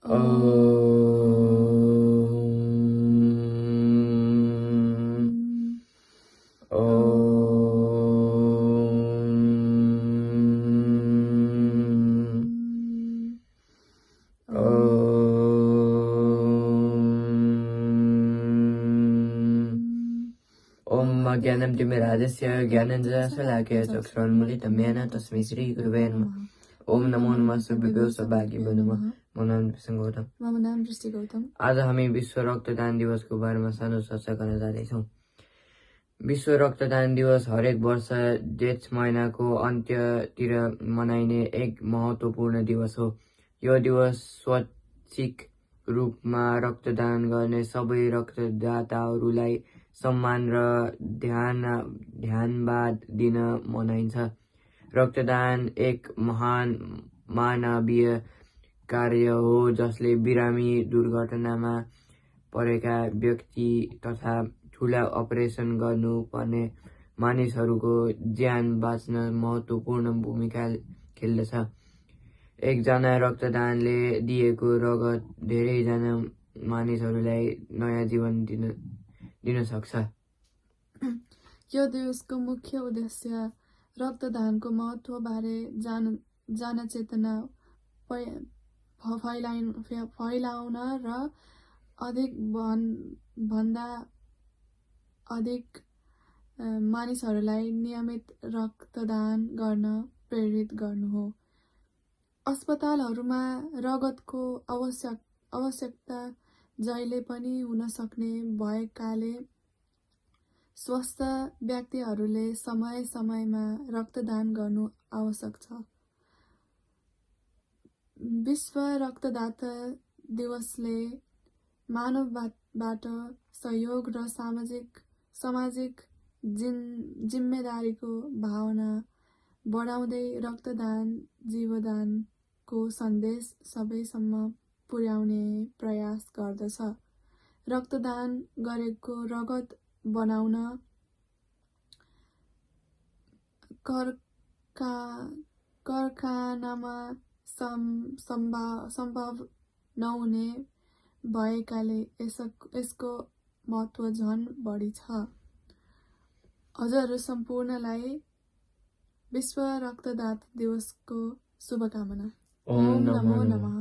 ओम ज्ञानं तिमिराजस्य ज्ञानञ्जनशलाकया चक्षुरुन्मीलितं तस्मै श्रीगुरुवे नमः। ओम नमो नमः सर्वेभ्यो सौभाग्यभ्यो नमः। मम नाम कृष्ण गौतम। मम नाम दृष्टि गौतम। आज हामी विश्व रक्तदान दिवसको बारेमा सानो चर्चा गर्न जाँदैछौँ। विश्व रक्तदान दिवस हरेक वर्ष जेठ महिनाको अन्त्यतिर मनाइने एक महत्त्वपूर्ण दिवस हो। यो दिवस स्वैच्छिक रूपमा रक्तदान गर्ने सबै रक्तदाताहरूलाई सम्मान र ध्यानवाद दिन मनाइन्छ। रक्तदान एक महान मानवीय कार्य हो जसले बिरामी, दुर्घटनामा परेका व्यक्ति तथा ठूला अपरेसन गर्नुपर्ने मानिसहरूको ज्यान बाँच्न महत्त्वपूर्ण भूमिका खेल्दछ। एकजना रक्तदानले दिएको रगत धेरैजना मानिसहरूलाई नयाँ जीवन दिन सक्छ। यो दिवसको मुख्य उद्देश्य रक्तदानको महत्त्वबारे जान चेतना फैलाउन र भन्दा अधिक मानिसहरूलाई नियमित रक्तदान गर्न प्रेरित गर्नु हो। अस्पतालहरूमा रगतको आवश्यकता जहिले पनि हुन सक्ने भएकाले स्वस्थ व्यक्तिहरूले समय समयमा रक्तदान गर्नु आवश्यक छ। विश्व रक्तदाता दिवसले मानवबाट सहयोग र सामाजिक जिम्मेदारीको भावना बढाउँदै रक्तदान जीवदानको सन्देश सबैसम्म पुर्याउने प्रयास गर्दछ। रक्तदान गरेको रगत बनाउन कारखानामा सम्भव नहुने भएकाले यसको महत्त्व झन बढी छ। हजुरहरू सम्पूर्णलाई विश्व रक्तदाता दिवसको शुभकामना। ओम नमो नमः।